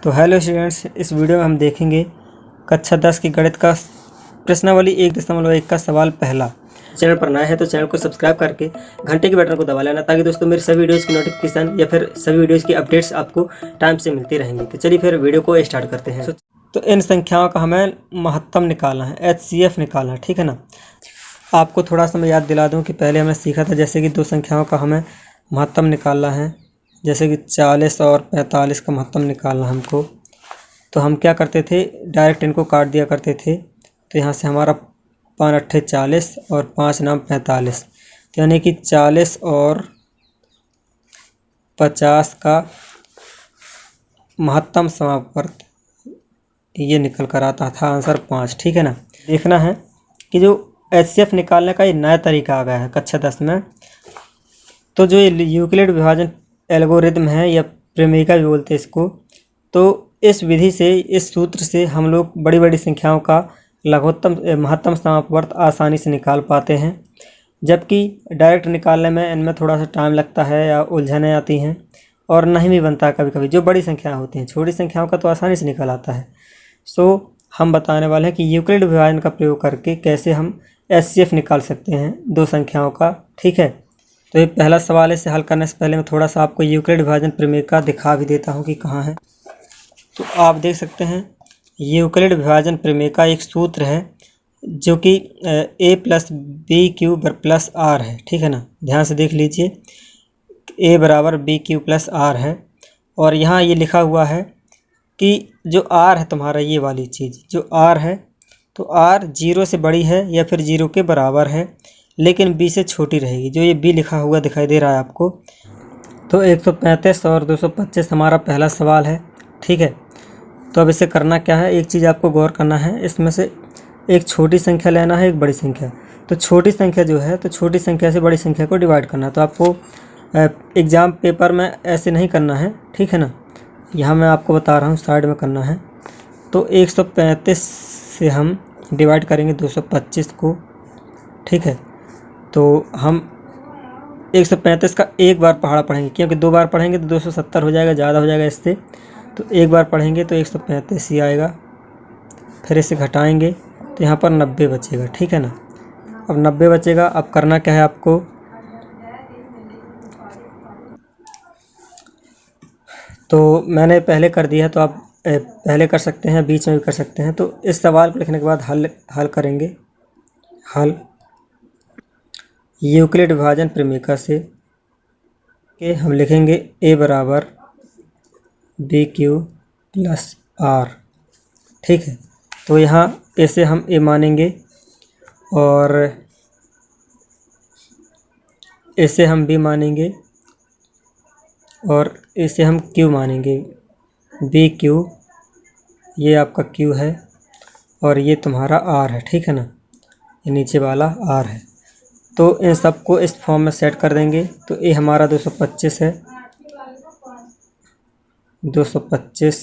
तो hello students, इस video में हम देखेंगे कक्षा 10 की गणित का प्रश्नावली 1.1 का सवाल पहला। चैनल पर नया है तो चैनल को सब्सक्राइब करके घंटे के बटन को दबा लेना, ताकि दोस्तों मेरे सभी वीडियोज़ की नोटिफिकेशन या फिर सभी वीडियोज़ की अपडेट्स आपको टाइम से मिलती रहेंगी। तो चलिए फिर वीडियो को स्टार्ट करते हैं। तो इन संख्याओं का हमें महत्तम निकालना है, HCF निकालना है, ठीक है ना। आपको थोड़ा सा मैं याद दिला दूँ कि पहले हमने सीखा था जैसे कि दो संख्याओं का हमें महत्तम निकालना है, जैसे कि 40 और 45 का महत्तम निकालना हमको। तो हम क्या करते थे, डायरेक्ट इनको काट दिया करते थे। तो यहाँ से हमारा 5 अट्ठे 40 और 5 नाम 45, तो यानी कि 40 और 50 का महत्तम समापवर्त ये निकल कर आता था आंसर 5, ठीक है ना। देखना है कि जो HCF निकालने का ये नया तरीका आ गया है कक्षा 10 में। तो जो यूक्लिड विभाजन एल्गोरिदम है या प्रमेयिका भी बोलते हैं इसको, तो इस विधि से, इस सूत्र से हम लोग बड़ी बड़ी संख्याओं का लघुत्तम महत्तम समापवर्त आसानी से निकाल पाते हैं। जबकि डायरेक्ट निकालने में इनमें थोड़ा सा टाइम लगता है या उलझनें आती हैं और नहीं भी बनता कभी कभी। जो बड़ी संख्याएं होती हैं, छोटी संख्याओं का तो आसानी से निकल आता है। सो हम बताने वाले हैं कि यूक्लिड विभाजन का प्रयोग करके कैसे हम HCF निकाल सकते हैं दो संख्याओं का, ठीक है। तो ये पहला सवाल है। इसे हल करने से पहले मैं थोड़ा सा आपको यूक्लिड विभाजन प्रमेयिका दिखा भी देता हूँ कि कहाँ है। तो आप देख सकते हैं यूक्लिड विभाजन प्रमेयिका एक सूत्र है जो कि a + b³ + r है, ठीक है ना। ध्यान से देख लीजिए, a = b³ + r है। और यहाँ ये लिखा हुआ है कि जो r है तुम्हारा, ये वाली चीज़ जो r है, तो r 0 से बड़ी है या फिर 0 के बराबर है, लेकिन b से छोटी रहेगी। जो ये b लिखा हुआ दिखाई दे रहा है आपको। तो 135 और 225 हमारा पहला सवाल है, ठीक है। तो अब इसे करना क्या है, एक चीज़ आपको गौर करना है, इसमें से एक छोटी संख्या लेना है, एक बड़ी संख्या। तो छोटी संख्या जो है, तो छोटी संख्या से बड़ी संख्या को डिवाइड करना है। तो आपको एग्ज़ाम पेपर में ऐसे नहीं करना है, ठीक है ना। यहाँ मैं आपको बता रहा हूँ, साइड में करना है। तो 135 से हम डिवाइड करेंगे 225 को, ठीक है। तो हम 135 का एक बार पहाड़ा पढ़ेंगे, क्योंकि दो बार पढ़ेंगे तो 270 हो जाएगा, ज़्यादा हो जाएगा इससे। तो एक बार पढ़ेंगे तो 135 ही आएगा, फिर इसे घटाएंगे तो यहाँ पर 90 बचेगा, ठीक है ना। अब 90 बचेगा। अब करना क्या है आपको, तो मैंने पहले कर दिया है, तो आप पहले कर सकते हैं, बीच में भी कर सकते हैं। तो इस सवाल को लिखने के बाद हल करेंगे। हल यूक्लिड विभाजन प्रमेयिका से के हम लिखेंगे a = b³ + r, ठीक है। तो यहाँ a से हम a मानेंगे और a से हम b मानेंगे और a से हम q मानेंगे। b³ ये आपका q है और ये तुम्हारा r है, ठीक है ना। ये नीचे वाला r है। तो इन सबको इस फॉर्म में सेट कर देंगे। तो a हमारा 225 है, 225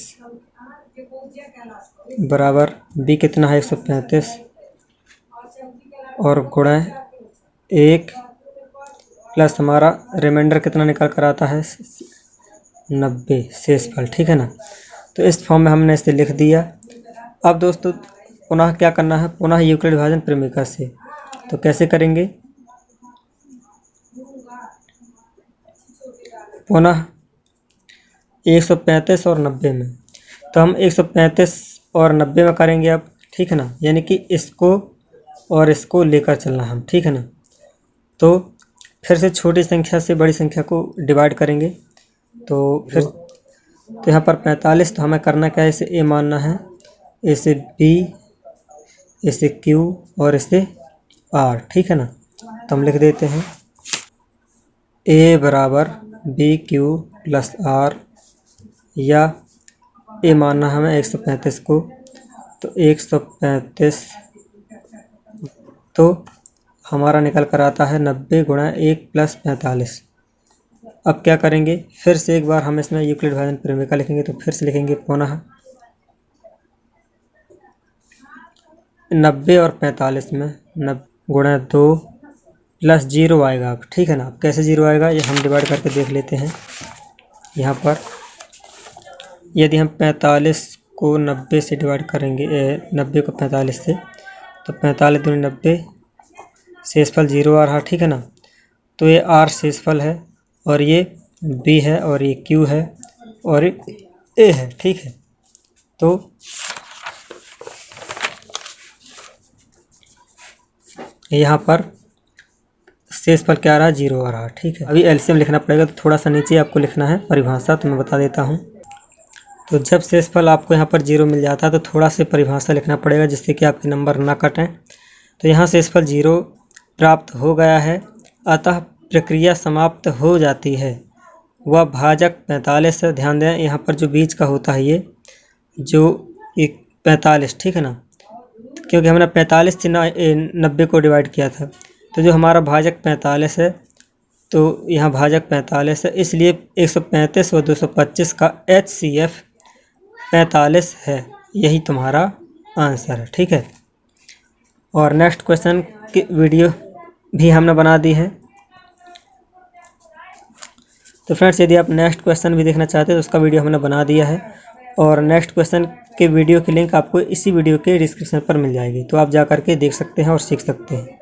बराबर b कितना है, 135 और गुणा 1 प्लस हमारा रिमाइंडर कितना निकल कर आता है, 90 शेषफल, ठीक है ना। तो इस फॉर्म में हमने इसे लिख दिया। अब दोस्तों पुनः क्या करना है, पुनः यूक्लिड विभाजन प्रमेयिका से। तो कैसे करेंगे, पुनः 135 और 90 में। तो हम 135 और 90 में करेंगे अब, ठीक है ना। यानी कि इसको और इसको लेकर चलना हम, ठीक है ना। तो फिर से छोटी संख्या से बड़ी संख्या को डिवाइड करेंगे। तो फिर तो यहाँ पर 45, तो हमें करना क्या है, इसे a मानना है, इसे b, इसे q और इसे r, ठीक है ना। तो हम लिख देते हैं a = b³ + r, या a मानना हमें 135 को। तो 135 तो हमारा निकल कर आता है 90 × 1 + 45। अब क्या करेंगे, फिर से एक बार हम इसमें यूक्लिड विभाजन प्रमेयिका लिखेंगे। तो फिर से लिखेंगे पुनः 90 और 45 में 90 × 2 + 0 आएगा अब, ठीक है ना। अब कैसे 0 आएगा, ये हम डिवाइड करके देख लेते हैं। यहाँ पर यदि हम 45 को 90 से डिवाइड करेंगे, 90 को 45 से, तो 45 दूनी 90, शेषफल 0 आ रहा, ठीक है ना। तो ये R शेषफल है और ये B है और ये Q है और ये A है, ठीक है। तो यहाँ पर शेषफल क्या आ रहा है, 0 आ रहा, ठीक है। अभी एलसीएम लिखना पड़ेगा, तो थोड़ा सा नीचे आपको लिखना है परिभाषा, तो मैं बता देता हूँ। तो जब शेषफल आपको यहाँ पर 0 मिल जाता है तो थोड़ा से परिभाषा लिखना पड़ेगा जिससे कि आपके नंबर ना कटें। तो यहाँ शेषफल 0 प्राप्त हो गया है, अतः प्रक्रिया समाप्त हो जाती है। वह भाजक 45 है, ध्यान दें यहाँ पर जो बीच का होता है ये जो 45, ठीक है ना, क्योंकि हमने 45 से 90 को डिवाइड किया था। तो जो हमारा भाजक 45 है, तो यहाँ भाजक 45 है, इसलिए 135 और 225 का HCF 45 है। यही तुम्हारा आंसर है, ठीक है। और नेक्स्ट क्वेश्चन की वीडियो भी हमने बना दी है। तो फ्रेंड्स, यदि आप नेक्स्ट क्वेश्चन भी देखना चाहते हैं तो उसका वीडियो हमने बना दिया है, और नेक्स्ट क्वेश्चन के वीडियो की लिंक आपको इसी वीडियो के डिस्क्रिप्शन पर मिल जाएगी, तो आप जा करके देख सकते हैं और सीख सकते हैं।